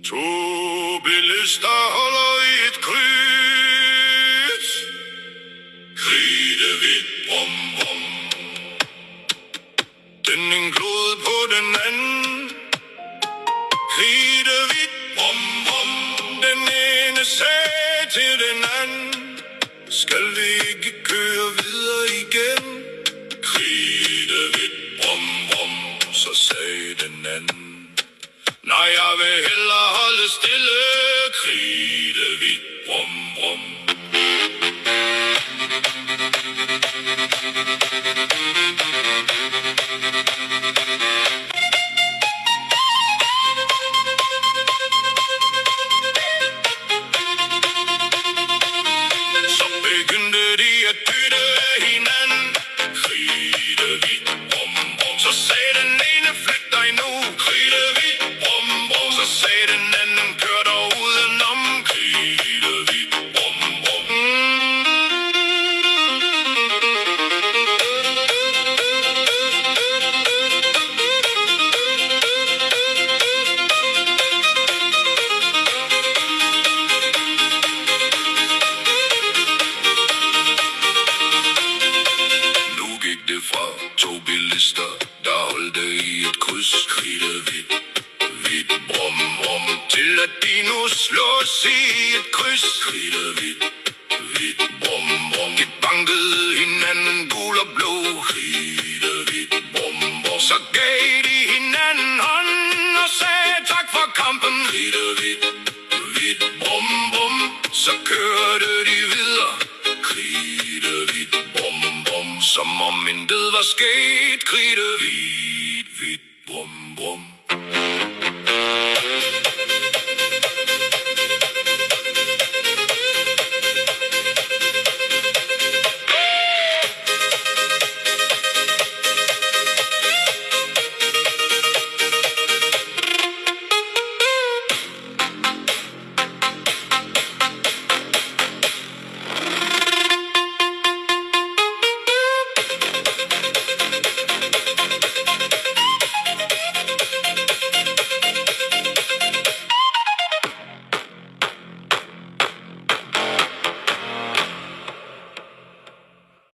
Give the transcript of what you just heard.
To bilister holder i et kryds. Kridhvidt brum brum. Den en klod på den anden. Kridhvidt brum brum. Den ene sagde til den anden: skal vi ikke køre videre igen? Kridhvidt brum brum. Så sagde den anden: nej, jeg vil hellere holde stille. Kridhvidt brum brum. Så begyndte de at dytte af hinanden. Kridhvidt brum brum. Så sagde den ene: flyt dig nu. Kridhvidt brum brum. Så sagde den anden: kør dog udenom. Kridhvidt brum brum. Nu gik det fra to bilister, der holdte i et kryds. Kridhvidt brum brum. Til at de nu slås i et kryds. Kridhvidt brum brum. De bankede hinanden gul og blå. Kridhvidt brum brum. Så gav de hinanden hånden og sagde tak for kampen. Kridhvidt brum brum. Så kørte de videre. Kridhvidt brum brum. Som om intet var sket. Kridhvidt